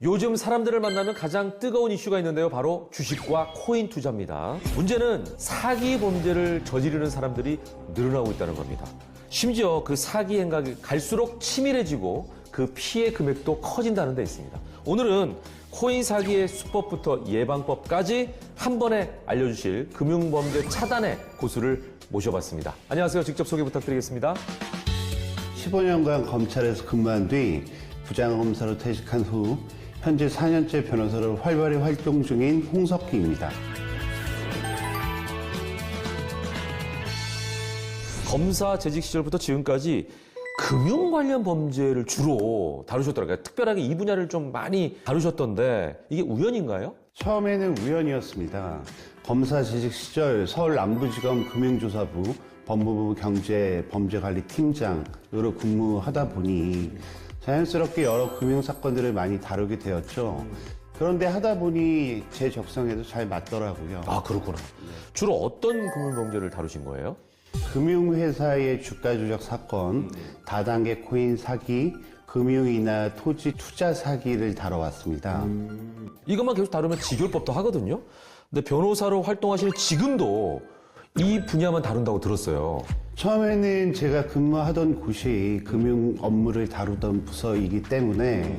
요즘 사람들을 만나면 가장 뜨거운 이슈가 있는데요. 바로 주식과 코인 투자입니다. 문제는 사기 범죄를 저지르는 사람들이 늘어나고 있다는 겁니다. 심지어 그 사기 행각이 갈수록 치밀해지고 그 피해 금액도 커진다는 데 있습니다. 오늘은 코인 사기의 수법부터 예방법까지 한 번에 알려주실 금융범죄 차단의 고수를 모셔봤습니다. 안녕하세요. 직접 소개 부탁드리겠습니다. 15년간 검찰에서 근무한 뒤 부장검사로 퇴직한 후 현재 4년째 변호사로 활발히 활동 중인 홍석기입니다. 검사 재직 시절부터 지금까지 금융 관련 범죄를 주로 다루셨더라고요. 특별하게 이 분야를 좀 많이 다루셨던데 이게 우연인가요? 처음에는 우연이었습니다. 검사 재직 시절 서울 남부지검 금융조사부 법무부 경제범죄관리팀장으로 근무하다 보니 자연스럽게 여러 금융사건들을 많이 다루게 되었죠. 그런데 하다 보니 제 적성에도 잘 맞더라고요. 아, 그렇구나. 주로 어떤 금융범죄를 다루신 거예요? 금융회사의 주가 조작 사건, 다단계 코인 사기, 금융이나 토지 투자 사기를 다뤄왔습니다. 이것만 계속 다루면 지결법도 하거든요. 근데 변호사로 활동하시는 지금도 이 분야만 다룬다고 들었어요. 처음에는 제가 근무하던 곳이 금융 업무를 다루던 부서이기 때문에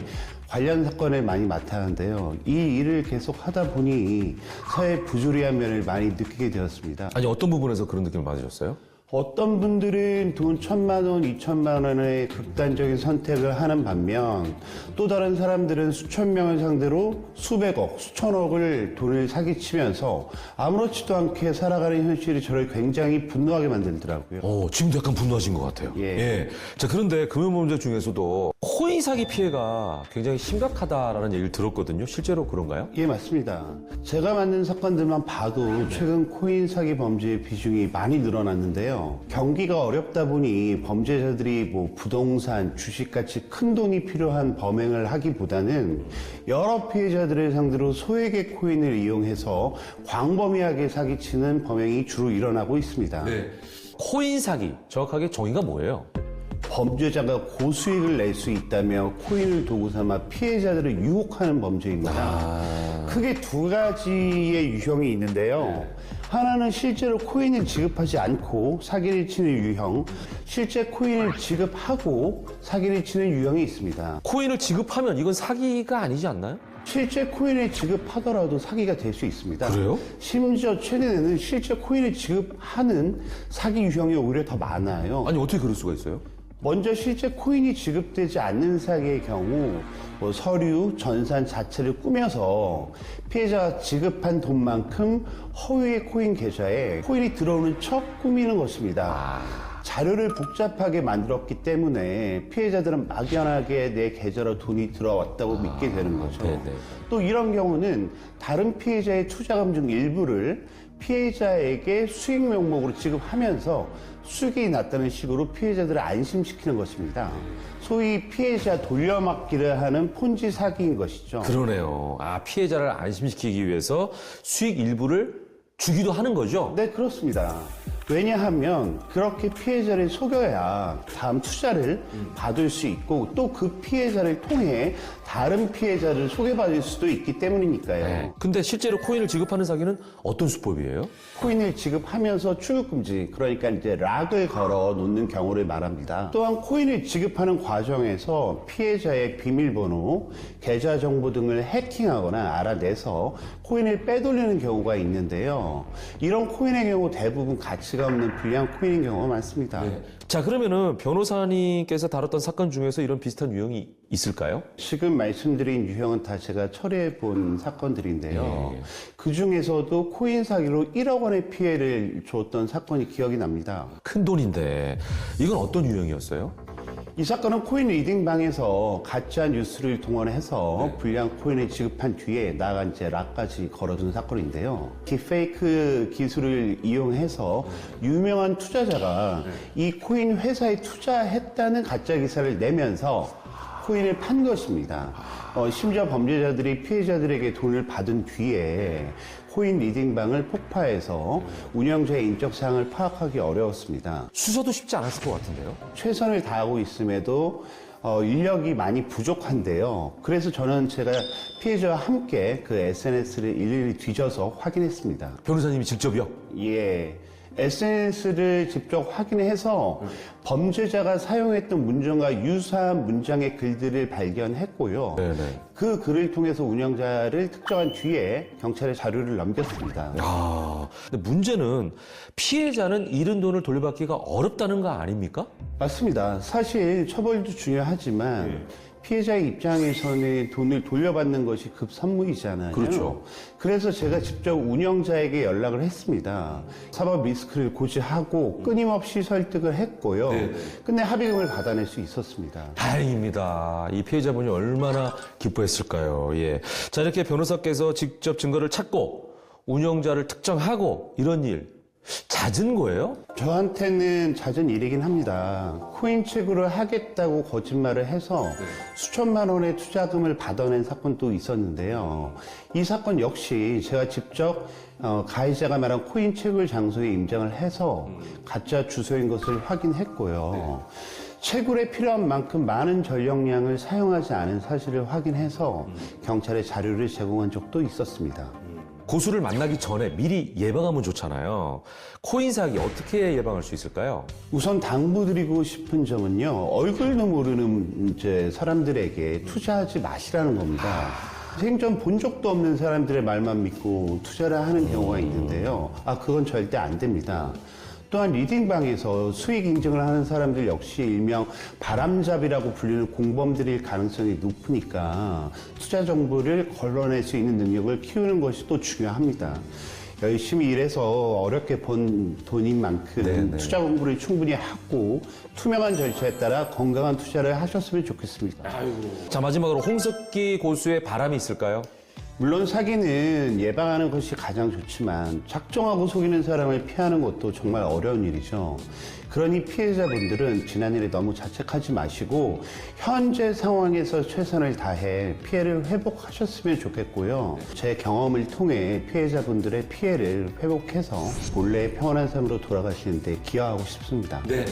관련 사건을 많이 맡았는데요. 이 일을 계속 하다 보니 사회 부조리한 면을 많이 느끼게 되었습니다. 아니, 어떤 부분에서 그런 느낌을 받으셨어요? 어떤 분들은 돈 1,000만 원, 2,000만 원의 극단적인 선택을 하는 반면 또 다른 사람들은 수천 명을 상대로 수백억, 수천억을 돈을 사기치면서 아무렇지도 않게 살아가는 현실이 저를 굉장히 분노하게 만들더라고요. 지금도 약간 분노하신 것 같아요. 예. 자, 그런데 금융범죄 중에서도 코인 사기 피해가 굉장히 심각하다라는 얘기를 들었거든요. 실제로 그런가요? 예, 맞습니다. 제가 만든 사건들만 봐도 최근 코인 사기 범죄의 비중이 많이 늘어났는데요. 경기가 어렵다 보니 범죄자들이 부동산, 주식같이 큰 돈이 필요한 범행을 하기보다는 여러 피해자들을 상대로 소액의 코인을 이용해서 광범위하게 사기치는 범행이 주로 일어나고 있습니다. 네. 코인 사기, 정확하게 정의가 뭐예요? 범죄자가 고수익을 낼 수 있다며 코인을 도구 삼아 피해자들을 유혹하는 범죄입니다. 크게 두 가지의 유형이 있는데요. 하나는 실제로 코인을 지급하지 않고 사기를 치는 유형, 실제 코인을 지급하고 사기를 치는 유형이 있습니다. 코인을 지급하면 이건 사기가 아니지 않나요? 실제 코인을 지급하더라도 사기가 될 수 있습니다. 그래요? 심지어 최근에는 실제 코인을 지급하는 사기 유형이 오히려 더 많아요. 아니, 어떻게 그럴 수가 있어요? 먼저 실제 코인이 지급되지 않는 사기의 경우 서류, 전산 자체를 꾸며서 피해자가 지급한 돈만큼 허위의 코인 계좌에 코인이 들어오는 척 꾸미는 것입니다. 자료를 복잡하게 만들었기 때문에 피해자들은 막연하게 내 계좌로 돈이 들어왔다고 믿게 되는 거죠. 네네. 또 이런 경우는 다른 피해자의 투자금 중 일부를 피해자에게 수익 명목으로 지급하면서 수익이 났다는 식으로 피해자들을 안심시키는 것입니다. 소위 피해자 돌려막기를 하는 폰지 사기인 것이죠. 그러네요. 피해자를 안심시키기 위해서 수익 일부를 주기도 하는 거죠? 네, 그렇습니다. 왜냐하면 그렇게 피해자를 속여야 다음 투자를 받을 수 있고 또 그 피해자를 통해 다른 피해자를 소개받을 수도 있기 때문이니까요. 네. 근데 실제로 코인을 지급하는 사기는 어떤 수법이에요? 코인을 지급하면서 출금지, 그러니까 이제 락을 걸어 놓는 경우를 말합니다. 또한 코인을 지급하는 과정에서 피해자의 비밀번호, 계좌 정보 등을 해킹하거나 알아내서 코인을 빼돌리는 경우가 있는데요. 이런 코인의 경우 대부분 가치가 없는 불량 코인인 경우가 많습니다. 네. 자, 그러면은 변호사님께서 다뤘던 사건 중에서 이런 비슷한 유형이 있을까요? 지금 말씀드린 유형은 다 제가 처리해 본 사건들인데요. 그 중에서도 코인 사기로 1억 원의 피해를 줬던 사건이 기억이 납니다. 큰 돈인데 이건 어떤 유형이었어요? 이 사건은 코인 리딩방에서 가짜 뉴스를 동원해서 불량 코인을 지급한 뒤에 나아가 이제 락까지 걸어둔 사건인데요. 딥페이크 기술을 이용해서 유명한 투자자가 이 코인 회사에 투자했다는 가짜 기사를 내면서 코인을 판 것입니다. 심지어 범죄자들이 피해자들에게 돈을 받은 뒤에 코인 리딩방을 폭파해서 운영자의 인적 사항을 파악하기 어려웠습니다. 수사도 쉽지 않았을 것 같은데요? 최선을 다하고 있음에도 인력이 많이 부족한데요. 그래서 저는 제가 피해자와 함께 그 SNS를 일일이 뒤져서 확인했습니다. 변호사님이 직접요? 예. SNS를 직접 확인해서 범죄자가 사용했던 문장과 유사한 문장의 글들을 발견했고요. 네네. 그 글을 통해서 운영자를 특정한 뒤에 경찰에 자료를 넘겼습니다. 아, 근데 문제는 피해자는 잃은 돈을 돌려받기가 어렵다는 거 아닙니까? 맞습니다. 사실 처벌도 중요하지만 피해자의 입장에서는 돈을 돌려받는 것이 급선무이잖아요. 그렇죠. 그래서 제가 직접 운영자에게 연락을 했습니다. 사법 리스크를 고지하고 끊임없이 설득을 했고요. 끝내 합의금을 받아낼 수 있었습니다. 다행입니다. 이 피해자분이 얼마나 기뻐했을까요? 예. 자, 이렇게 변호사께서 직접 증거를 찾고 운영자를 특정하고 이런 일 잦은 거예요? 저한테는 잦은 일이긴 합니다. 코인 채굴을 하겠다고 거짓말을 해서 수천만 원의 투자금을 받아낸 사건도 있었는데요. 이 사건 역시 제가 직접 가해자가 말한 코인 채굴 장소에 임장을 해서 가짜 주소인 것을 확인했고요. 채굴에 필요한 만큼 많은 전력량을 사용하지 않은 사실을 확인해서 경찰에 자료를 제공한 적도 있었습니다. 고수를 만나기 전에 미리 예방하면 좋잖아요. 코인 사기 어떻게 예방할 수 있을까요? 우선 당부드리고 싶은 점은요, 얼굴도 모르는 이제 사람들에게 투자하지 마시라는 겁니다. 생전 본 적도 없는 사람들의 말만 믿고 투자를 하는 경우가 있는데요. 그건 절대 안 됩니다. 또한 리딩방에서 수익 인증을 하는 사람들 역시 일명 바람잡이라고 불리는 공범들일 가능성이 높으니까 투자 정보를 걸러낼 수 있는 능력을 키우는 것이 또 중요합니다. 열심히 일해서 어렵게 번 돈인 만큼 투자 공부를 충분히 하고 투명한 절차에 따라 건강한 투자를 하셨으면 좋겠습니다. 자, 마지막으로 홍석기 고수의 바람이 있을까요? 물론 사기는 예방하는 것이 가장 좋지만 작정하고 속이는 사람을 피하는 것도 정말 어려운 일이죠. 그러니 피해자분들은 지난 일에 너무 자책하지 마시고 현재 상황에서 최선을 다해 피해를 회복하셨으면 좋겠고요. 제 경험을 통해 피해자분들의 피해를 회복해서 본래의 평온한 삶으로 돌아가시는 데 기여하고 싶습니다. 네.